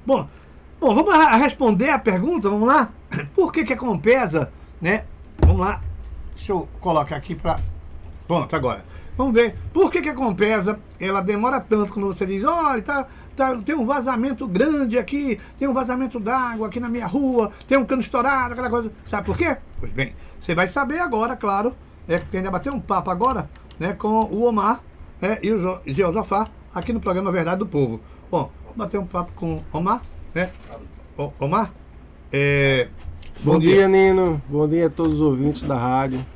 Bom, vamos responder a pergunta, vamos lá? Por que a Compesa, né? Vamos lá, deixa eu colocar aqui para... Pronto, agora. Vamos ver, por que a Compesa, ela demora tanto quando você diz, olha, tem um vazamento grande aqui, tem um vazamento d'água aqui na minha rua, tem um cano estourado, aquela coisa. Sabe por quê? Pois bem, você vai saber agora, claro, porque ainda bateu um papo agora, né, com o Omar, e o Jeosafá, aqui no programa Verdade do Povo. Bom, vamos bater um papo com o Omar, né? Omar, bom dia, Nino. Bom dia a todos os ouvintes da rádio.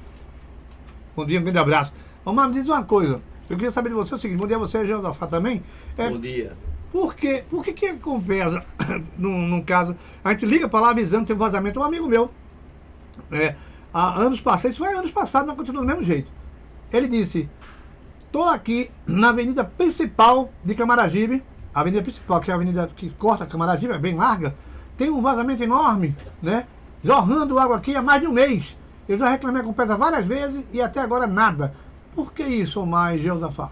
Bom dia, um grande abraço. Omar, me diz uma coisa. Eu queria saber de você o seguinte. Bom dia a você, Jeosafá, também. Bom dia. Por que a Compesa, num caso, a gente liga para lá avisando que tem um vazamento? Um amigo meu, há anos passados, isso foi anos passados, mas continua do mesmo jeito. Ele disse, estou aqui na avenida principal de Camaragibe, a avenida principal, que é a avenida que corta Camaragibe, é bem larga, tem um vazamento enorme, né? Jorrando água aqui há mais de um mês. Eu já reclamei com a Compesa várias vezes e até agora nada. Por que isso, Omar e Jeosafá?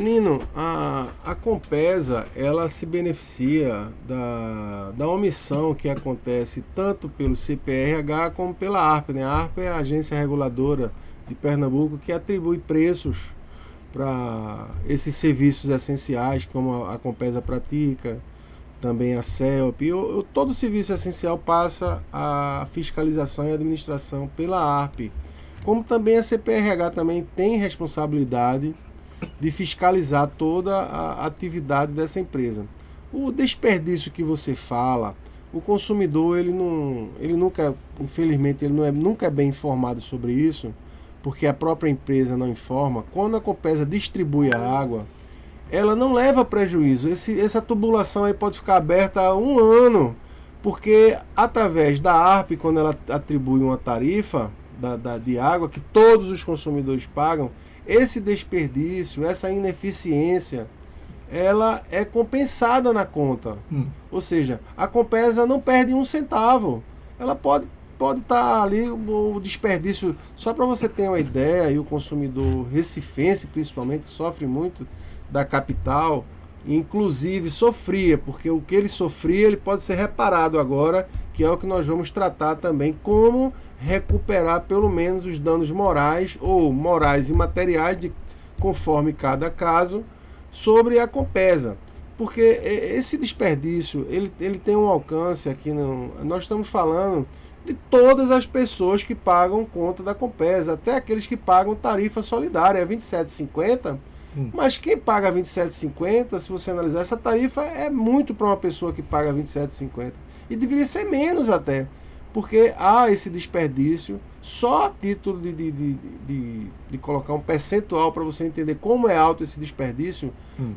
Nino, a Compesa, ela se beneficia da omissão que acontece tanto pelo CPRH como pela ARP, né? A ARP é a agência reguladora de Pernambuco que atribui preços para esses serviços essenciais, como a Compesa pratica, também a CELP. Todo serviço essencial passa a fiscalização e administração pela ARP. Como também a CPRH também tem responsabilidade de fiscalizar toda a atividade dessa empresa. O desperdício que você fala, o consumidor ele nunca, infelizmente, nunca é bem informado sobre isso, porque a própria empresa não informa. Quando a Compesa distribui a água, ela não leva prejuízo. Essa tubulação aí pode ficar aberta há um ano, porque através da ARP, quando ela atribui uma tarifa de água que todos os consumidores pagam, esse desperdício, essa ineficiência, ela é compensada na conta. Ou seja, a Compesa não perde um centavo. Ela pode estar ali, o desperdício, só para você ter uma ideia, e o consumidor recifense principalmente sofre muito da capital, inclusive sofria, porque o que ele sofria ele pode ser reparado agora, que é o que nós vamos tratar também, como recuperar pelo menos os danos morais ou morais e materiais, conforme cada caso, sobre a Compesa. Porque esse desperdício ele tem um alcance aqui, nós estamos falando de todas as pessoas que pagam conta da Compesa, até aqueles que pagam tarifa solidária, é R$ 27,50. Mas quem paga R$ 27,50, se você analisar, essa tarifa é muito para uma pessoa que paga R$ 27,50. E deveria ser menos até, porque há esse desperdício, só a título de colocar um percentual para você entender como é alto esse desperdício.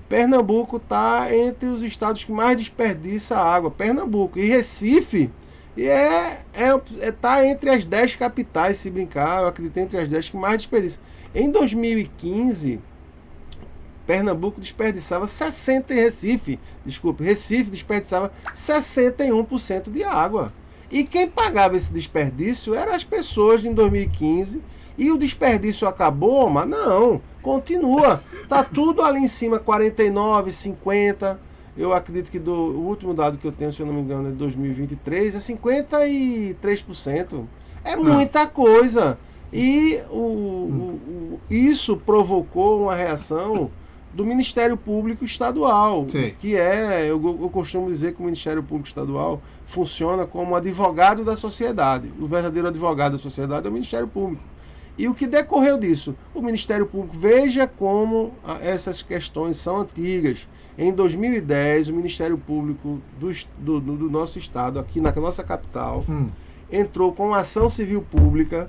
Pernambuco está entre os estados que mais desperdiça água. Pernambuco. E Recife está entre as 10 capitais, se brincar, eu acredito, entre as 10 que mais desperdiçam. Em 2015... Pernambuco desperdiçava 60 em Recife desperdiçava 61% de água. E quem pagava esse desperdício eram as pessoas em 2015. E o desperdício acabou, mas não, continua. Tá tudo ali em cima, 49, 50. Eu acredito que o último dado que eu tenho, se eu não me engano, é de 2023, é 53%. É muita coisa. E isso provocou uma reação do Ministério Público Estadual. Sim. Que eu costumo dizer que o Ministério Público Estadual funciona como advogado da sociedade. O verdadeiro advogado da sociedade é o Ministério Público. E o que decorreu disso? O Ministério Público, veja como essas questões são antigas. Em 2010, o Ministério Público do nosso estado, aqui na nossa capital, entrou com uma ação civil pública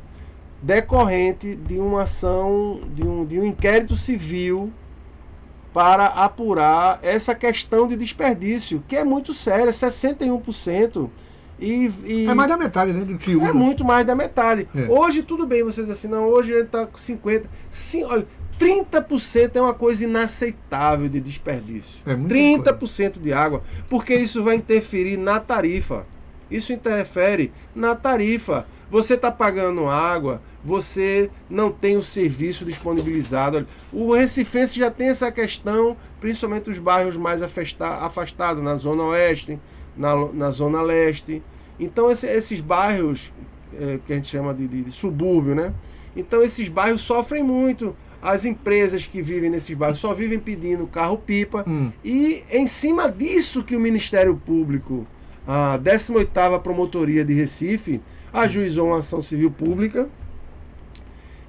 decorrente de uma ação, de um inquérito civil para apurar essa questão de desperdício, que é muito séria, 61%. É mais da metade, né? Do que é muito mais da metade. Hoje, tudo bem, vocês dizem assim, não, hoje ele está com 50%. Sim, olha, 30% é uma coisa inaceitável de desperdício. 30% de água, porque isso vai interferir na tarifa. Isso interfere na tarifa. Você está pagando água, você não tem o serviço disponibilizado. O recifense já tem essa questão, principalmente os bairros mais afastados, na Zona Oeste, na Zona Leste. Então, esses bairros, que a gente chama de subúrbio, né? Então, esses bairros sofrem muito. As empresas que vivem nesses bairros só vivem pedindo carro-pipa. E em cima disso que o Ministério Público, a 18ª Promotoria de Recife, ajuizou uma ação civil pública.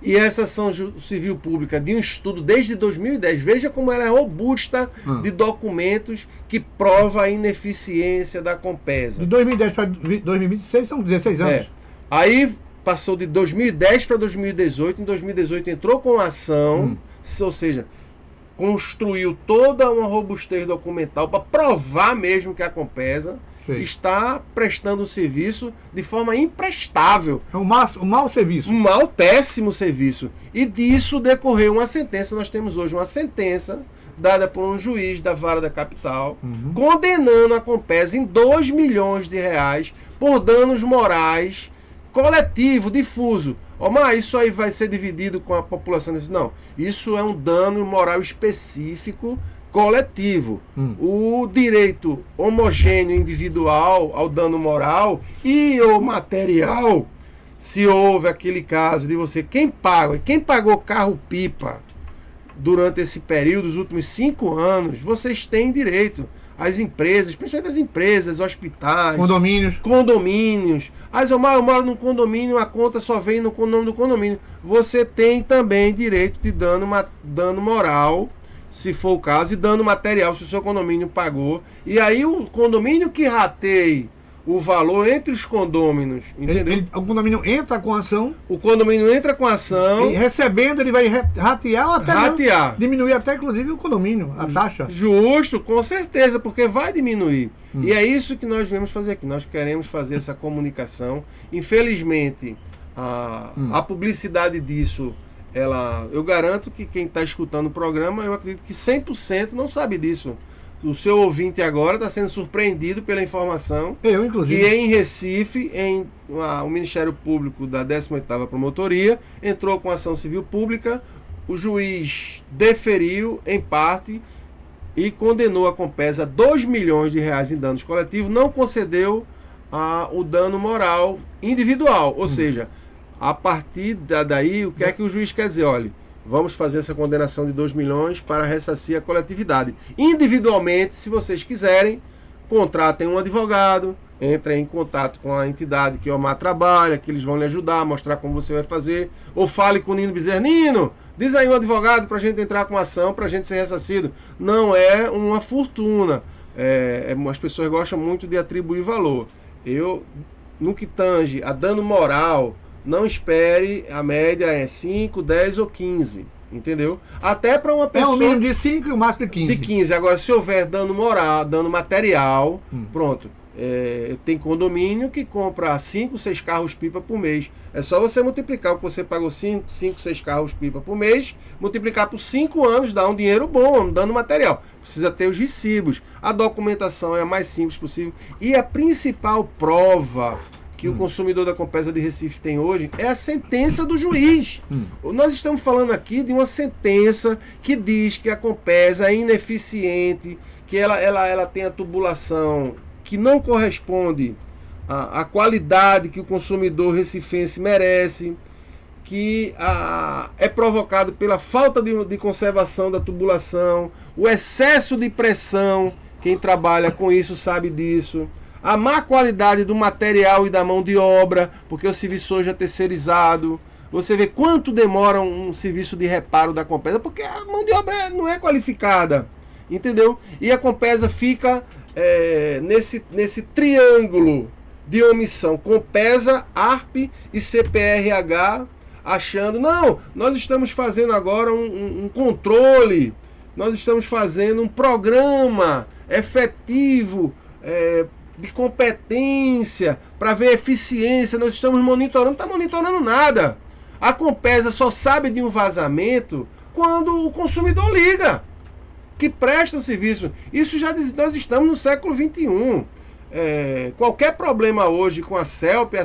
E essa ação civil pública de um estudo desde 2010, veja como ela é robusta de documentos que prova a ineficiência da Compesa. De 2010 para 2026 são 16 anos. Aí passou de 2010 para 2018. Em 2018 entrou com a ação, ou seja, construiu toda uma robustez documental para provar mesmo que a Compesa está prestando o serviço de forma imprestável. É um mau serviço. Um mau, péssimo serviço. E disso decorreu uma sentença. Nós temos hoje uma sentença dada por um juiz da Vara da Capital, condenando a Compesa em 2 milhões de reais por danos morais coletivo, difuso. Mas isso aí vai ser dividido com a população. Não, isso é um dano moral específico coletivo. O direito homogêneo individual ao dano moral e o material, se houve aquele caso de você, quem pagou carro-pipa durante esse período, os últimos 5 anos, vocês têm direito. As empresas, principalmente as empresas, hospitais, condomínios. Eu moro num condomínio, a conta só vem no nome do condomínio. Você tem também direito de dano moral, se for o caso, e dano material, se o seu condomínio pagou. E aí o condomínio que rateie o valor entre os condôminos, entendeu? O condomínio entra com a ação. O condomínio entra com a ação. E recebendo, ele vai ratear ou até diminuir até, inclusive, o condomínio, a taxa. Justo, com certeza, porque vai diminuir. E é isso que nós viemos fazer aqui. Nós queremos fazer essa comunicação. Infelizmente, a publicidade disso, eu garanto que quem está escutando o programa, eu acredito que 100% não sabe disso. O seu ouvinte agora está sendo surpreendido pela informação. Eu, inclusive. Que em Recife, o Ministério Público da 18ª Promotoria entrou com ação civil pública, o juiz deferiu em parte e condenou a Compesa a 2 milhões de reais em danos coletivos, não concedeu o dano moral individual. Ou seja, a partir daí, o que é que o juiz quer dizer? Olha, vamos fazer essa condenação de 2 milhões para ressarcir a coletividade. Individualmente, se vocês quiserem, contratem um advogado, entrem em contato com a entidade que o Omar trabalha, que eles vão lhe ajudar, mostrar como você vai fazer. Ou fale com o Nino Bezerra. Nino, diz aí um advogado para a gente entrar com ação, para a gente ser ressarcido. Não é uma fortuna. As pessoas gostam muito de atribuir valor. No que tange a dano moral, não espere, a média é 5, 10 ou 15, entendeu? Até para uma pessoa... É o mínimo de 5 e o máximo de 15. De 15. Agora, se houver dano moral, dano material, pronto. Tem condomínio que compra 5, 6 carros-pipa por mês. É só você multiplicar o que você pagou 5, 6 carros-pipa por mês, multiplicar por 5 anos, dá um dinheiro bom, um dano material. Precisa ter os recibos. A documentação é a mais simples possível. E a principal prova que o consumidor da Compesa de Recife tem hoje é a sentença do juiz. Nós estamos falando aqui de uma sentença que diz que a Compesa é ineficiente, que ela tem a tubulação que não corresponde à qualidade que o consumidor recifense merece, que é provocado pela falta de conservação da tubulação, o excesso de pressão, quem trabalha com isso sabe disso, a má qualidade do material e da mão de obra, porque o serviço hoje é terceirizado. Você vê quanto demora um serviço de reparo da Compesa, porque a mão de obra não é qualificada, entendeu? E a Compesa fica nesse triângulo de omissão, Compesa, ARP e CPRH, achando, não, nós estamos fazendo agora um controle, nós estamos fazendo um programa efetivo, de competência, para ver eficiência, nós estamos monitorando, não está monitorando nada. A Compesa só sabe de um vazamento quando o consumidor liga, que presta o serviço. Isso nós estamos no século XXI. Qualquer problema hoje com a CELP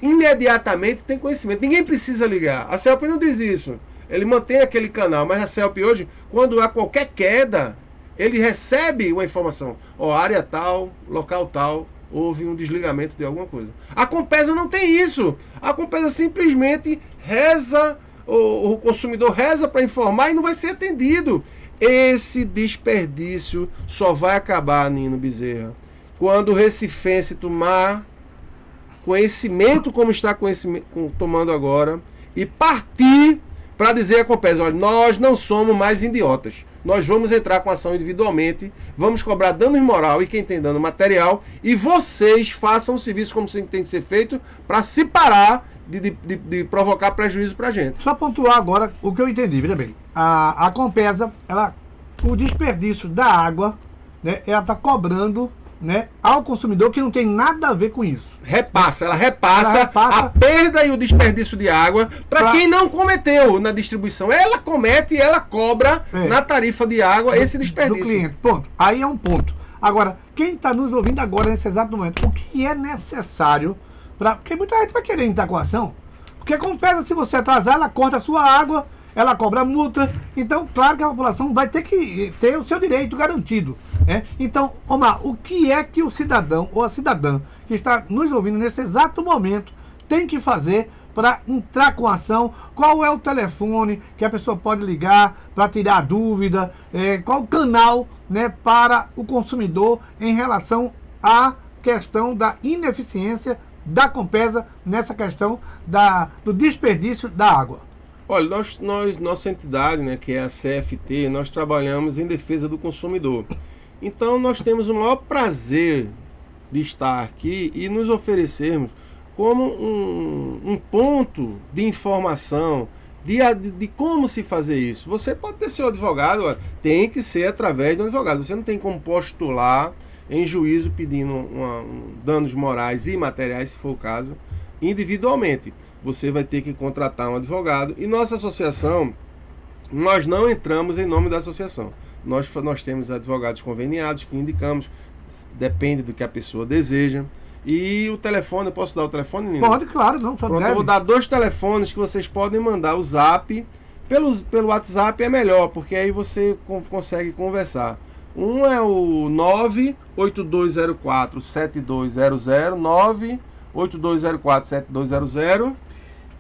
imediatamente tem conhecimento. Ninguém precisa ligar. A CELP não diz isso. Ele mantém aquele canal, mas a CELP hoje, quando há qualquer queda, ele recebe uma informação. Ó, área tal, local tal, houve um desligamento de alguma coisa. A Compesa não tem isso. A Compesa simplesmente reza, o consumidor reza para informar e não vai ser atendido. Esse desperdício só vai acabar, Nino Bezerra, quando o recifense tomar conhecimento como está tomando agora e partir para dizer à Compesa, olha, nós não somos mais idiotas. Nós vamos entrar com ação individualmente, vamos cobrar danos moral e quem tem dano material, e vocês façam o serviço como tem que ser feito para se parar de provocar prejuízo para a gente. Só pontuar agora o que eu entendi, veja bem. A Compesa, o desperdício da água, né, ela está cobrando, né, ao consumidor que não tem nada a ver com isso. Ela repassa a perda e o desperdício de água para quem não cometeu na distribuição. Ela comete e ela cobra na tarifa de água esse desperdício. Do cliente. Ponto. Aí é um ponto. Agora, quem está nos ouvindo agora nesse exato momento, o que é necessário para... Porque muita gente vai querer entrar com a ação. Porque a Compesa, se você atrasar, ela corta a sua água, ela cobra multa. Então, claro que a população vai ter que ter o seu direito garantido. Né? Então, Omar, o que é que o cidadão ou a cidadã que está nos ouvindo nesse exato momento tem que fazer para entrar com a ação? Qual é o telefone que a pessoa pode ligar para tirar a dúvida? Qual o canal, né, para o consumidor em relação à questão da ineficiência da Compesa nessa questão do desperdício da água? Olha, nossa entidade, né, que é a CFT, nós trabalhamos em defesa do consumidor. Então nós temos o maior prazer de estar aqui e nos oferecermos como um ponto de informação de como se fazer isso. Você pode ter seu advogado, olha, tem que ser através de um advogado. Você não tem como postular em juízo pedindo danos morais e materiais, se for o caso, individualmente. Você vai ter que contratar um advogado. E nossa associação, nós não entramos em nome da associação. Nós temos advogados conveniados que indicamos, depende do que a pessoa deseja. E o telefone, eu posso dar o telefone, Nino? Pode, claro, não. Pronto, eu vou dar 2 telefones que vocês podem mandar o zap. Pelo WhatsApp é melhor, porque aí você consegue conversar. Um é o 98204-7200, 98204-7200.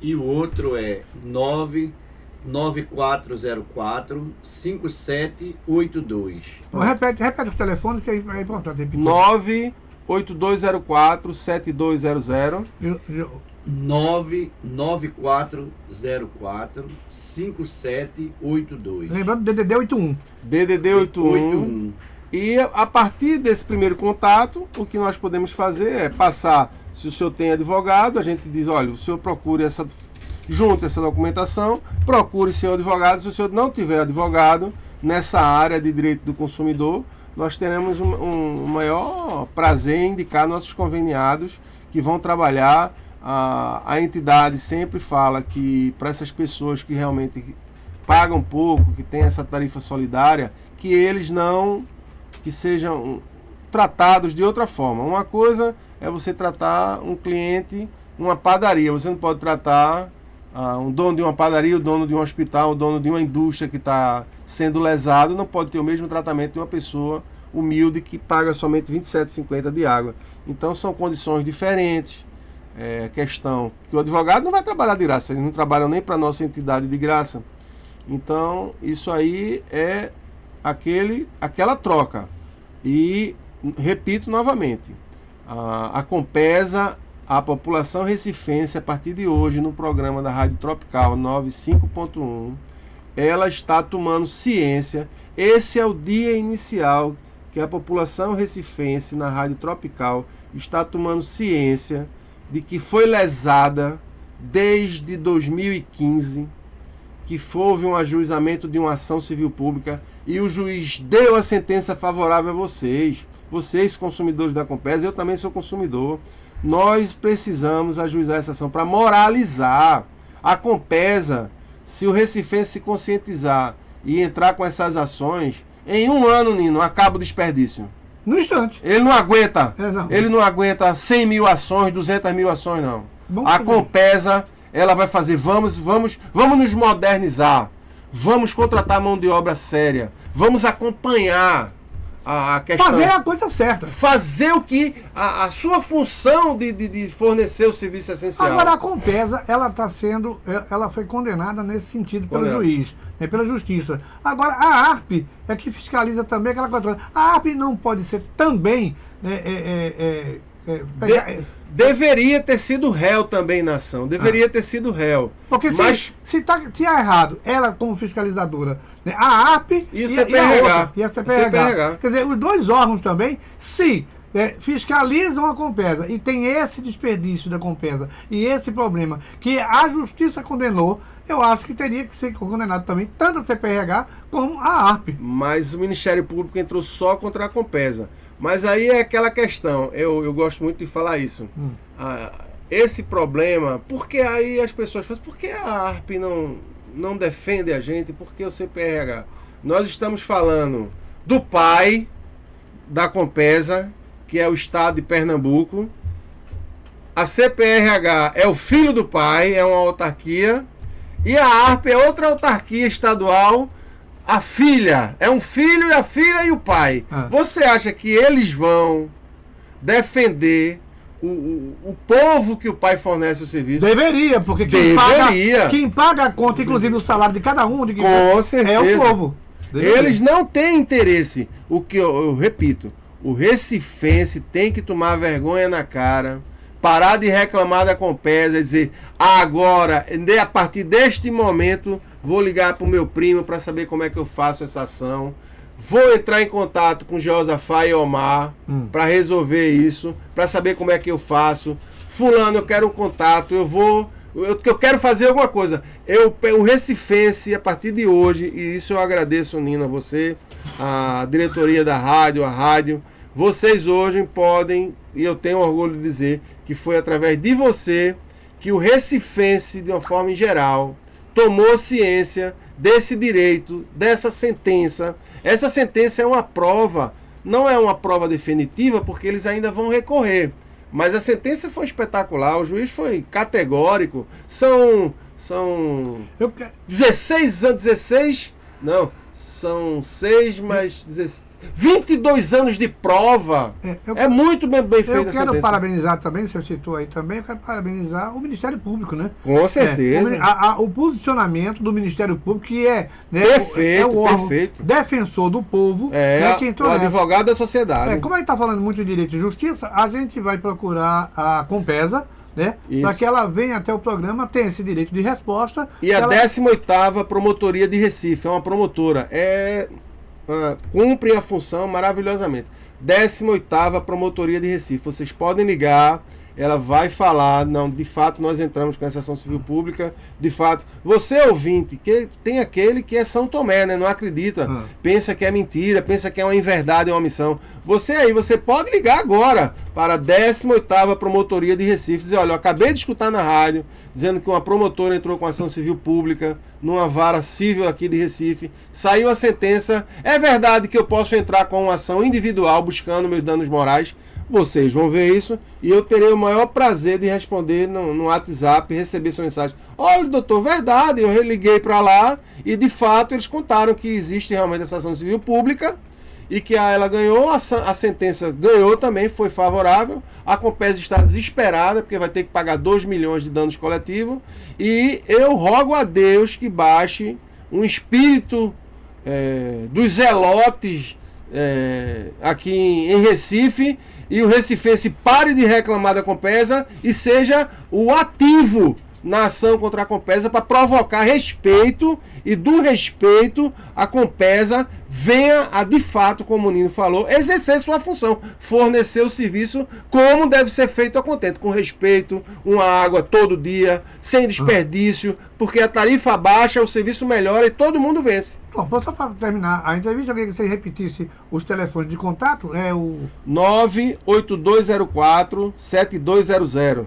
E o outro é 99404-5782. Então, repete os telefones que é importante. 98204-7200. 99404-5782. Lembrando, DDD 81. DDD 81. E a partir desse primeiro contato, o que nós podemos fazer é passar, se o senhor tem advogado, a gente diz, olha, o senhor procure junto essa documentação, procure seu advogado. Se o senhor não tiver advogado nessa área de direito do consumidor, nós teremos um maior prazer em indicar nossos conveniados que vão trabalhar. A entidade sempre fala que para essas pessoas que realmente pagam pouco, que tem essa tarifa solidária, que eles não, que sejam tratados de outra forma. Uma coisa é você tratar um cliente, uma padaria, você não pode tratar um dono de uma padaria, o dono de um hospital, o dono de uma indústria que está sendo lesado, não pode ter o mesmo tratamento de uma pessoa humilde que paga somente R$ 27,50 de água. Então são condições diferentes. Questão que o advogado não vai trabalhar de graça, eles não trabalham nem para a nossa entidade de graça. Então isso aí é aquela troca. E repito novamente, a Compesa, a população recifense, a partir de hoje no programa da Rádio Tropical 95.1, ela está tomando ciência. Esse é o dia inicial que a população recifense na Rádio Tropical está tomando ciência de que foi lesada desde 2015, que houve um ajuizamento de uma ação civil pública e o juiz deu a sentença favorável a vocês consumidores da Compesa. Eu também sou consumidor. Nós precisamos ajuizar essa ação para moralizar a Compesa. Se o recifense se conscientizar e entrar com essas ações, em um ano, Nino, acaba o desperdício. No instante. Ele não aguenta. Não. Ele não aguenta 100 mil ações, 200 mil ações, não. Vamos A fazer. Compesa, ela vai fazer, vamos nos modernizar, vamos contratar mão de obra séria, vamos acompanhar a questão. Fazer a coisa certa. Fazer o que a sua função de fornecer o serviço essencial. Agora a Compesa, ela foi condenada nesse sentido pelo Condenada. juiz, né, pela justiça. Agora a ARP é que fiscaliza também aquela coisa. A ARP não pode ser também Deveria ter sido réu também na ação. Deveria ter sido réu. porque Mas se tá errado, ela como fiscalizadora, né, a ARP E o a CPRH. outra, e a CPRH. Quer dizer, os dois órgãos também, se fiscalizam a Compesa e tem esse desperdício da Compesa e esse problema que a justiça condenou, eu acho que teria que ser condenado também tanto a CPRH como a ARP. Mas o Ministério Público entrou só contra a Compesa. Mas aí é aquela questão, eu gosto muito de falar isso. Esse problema, porque aí as pessoas falam, por que a ARP não defende a gente? Por que o CPRH? Nós estamos falando do pai da Compesa, que é o estado de Pernambuco. A CPRH é o filho do pai, é uma autarquia. E a ARP é outra autarquia estadual. A filha, é um filho e a filha e o pai. Você acha que eles vão defender o povo que o pai fornece o serviço? Deveria, porque quem paga a conta, inclusive o salário de cada um, Com certeza. é o povo. Deveria. Eles não têm interesse. O que eu repito, o recifense tem que tomar vergonha na cara, parar de reclamar da Compesa e dizer, agora, a partir deste momento, vou ligar para o meu primo para saber como é que eu faço essa ação. Vou entrar em contato com Josafá e Omar para resolver isso, para saber como é que eu faço. Fulano, eu quero um contato, eu quero fazer alguma coisa. O recifense, a partir de hoje, e isso eu agradeço, Nina, você, a diretoria da rádio, a rádio, vocês hoje podem, e eu tenho orgulho de dizer, que foi através de você que o recifense, de uma forma em geral, tomou ciência desse direito, dessa sentença. Essa sentença é uma prova, não é uma prova definitiva, porque eles ainda vão recorrer. Mas a sentença foi espetacular, o juiz foi categórico. São 16 anos, 16? Não, são 6 mais 16. 22 anos de prova. É muito bem feita a sentença. Eu quero parabenizar também, você citou aí também, eu quero parabenizar o Ministério Público, né? Com certeza. O posicionamento do Ministério Público, que é, né, perfeito, o órgão perfeito. Defensor do povo, né, que entrou o advogado da sociedade. Como a gente está falando muito de direito e justiça, a gente vai procurar a Compesa, né, para que ela venha até o programa, tenha esse direito de resposta. E a 18ª Promotoria de Recife, é uma promotora, cumpre a função maravilhosamente. 18ª Promotoria de Recife, vocês podem ligar, ela vai falar, não, de fato nós entramos com essa ação civil pública, de fato, você ouvinte, que tem aquele que é São Tomé, né, não acredita, pensa que é mentira, pensa que é uma inverdade, é uma omissão. Você pode ligar agora para a 18ª Promotoria de Recife, dizer, olha, eu acabei de escutar na rádio, dizendo que uma promotora entrou com ação civil pública numa vara civil aqui de Recife, saiu a sentença, é verdade que eu posso entrar com uma ação individual buscando meus danos morais. Vocês vão ver isso e eu terei o maior prazer de responder no WhatsApp, receber sua mensagem. Olha, doutor, verdade, eu liguei para lá e de fato eles contaram que existe realmente essa ação civil pública e que ela ganhou, a sentença ganhou também, foi favorável. A Compesa está desesperada porque vai ter que pagar 2 milhões de danos coletivos e eu rogo a Deus que baixe um espírito dos zelotes aqui em Recife e o recifense pare de reclamar da Compesa e seja o ativo na ação contra a Compesa para provocar respeito e do respeito a Compesa venha a, de fato, como o Nino falou, exercer sua função, fornecer o serviço como deve ser feito a contento, com respeito, uma água todo dia, sem desperdício, porque a tarifa baixa, o serviço melhora e todo mundo vence. Bom, só para terminar a entrevista, eu queria que você repetisse os telefones de contato, é o 98204-7200.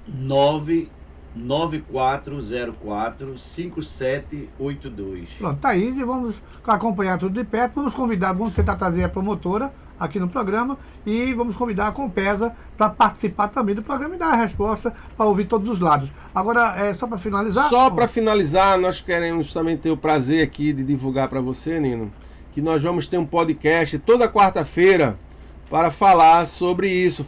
9 9404-5782. Pronto, tá aí, e vamos acompanhar tudo de perto, vamos tentar trazer a promotora aqui no programa e vamos convidar a Compesa para participar também do programa e dar a resposta para ouvir todos os lados. Agora, só para finalizar... Só para finalizar, nós queremos também ter o prazer aqui de divulgar para você, Nino, que nós vamos ter um podcast toda quarta-feira para falar sobre isso,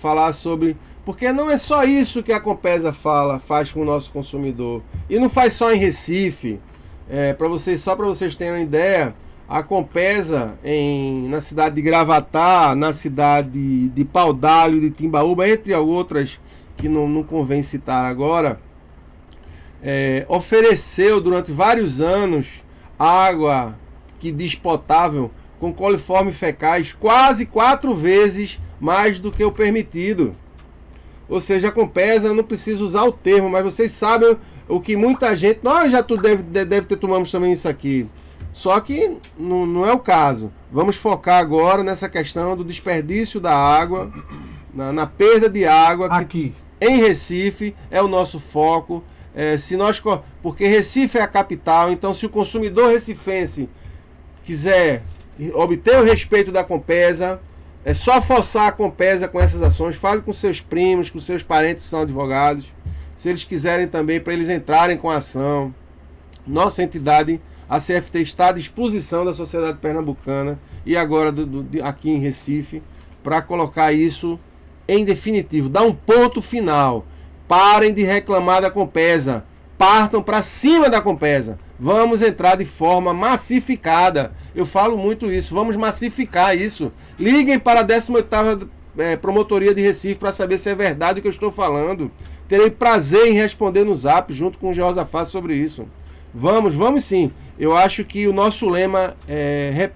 porque não é só isso que a Compesa faz com o nosso consumidor. E não faz só em Recife. Só para vocês terem uma ideia, a Compesa na cidade de Gravatá, na cidade de Paudalho, de Timbaúba, entre outras que não convém citar agora, ofereceu durante vários anos água que diz potável com coliformes fecais quase 4 vezes mais do que o permitido. Ou seja, a Compesa, eu não preciso usar o termo, mas vocês sabem o que muita gente... Nós já deve ter tomado também isso aqui. Só que não é o caso. Vamos focar agora nessa questão do desperdício da água, na perda de água. Aqui. Em Recife é o nosso foco. Porque Recife é a capital, então se o consumidor recifense quiser obter o respeito da Compesa, é só forçar a Compesa com essas ações. Fale com seus primos, com seus parentes que são advogados. Se eles quiserem também, para eles entrarem com a ação. Nossa entidade, a CFT, está à disposição da sociedade pernambucana e agora aqui em Recife, para colocar isso em definitivo. Dar um ponto final. Parem de reclamar da Compesa. Partam para cima da Compesa. Vamos entrar de forma massificada. Eu falo muito isso. Vamos massificar isso. Liguem para a 18ª Promotoria de Recife para saber se é verdade o que eu estou falando. Terei prazer em responder no Zap junto com o Jeosafá sobre isso. Vamos sim. Eu acho que o nosso lema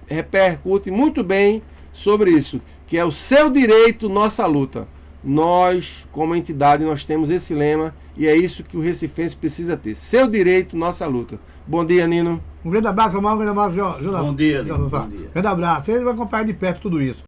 repercute muito bem sobre isso, que é o seu direito, nossa luta. Nós, como entidade, nós temos esse lema e é isso que o recifense precisa ter. Seu direito, nossa luta. Bom dia, Nino. Um grande abraço, um grande abraço, Jorge. Bom dia, Nino. Bom dia. Grande abraço. Ele vai acompanhar de perto tudo isso.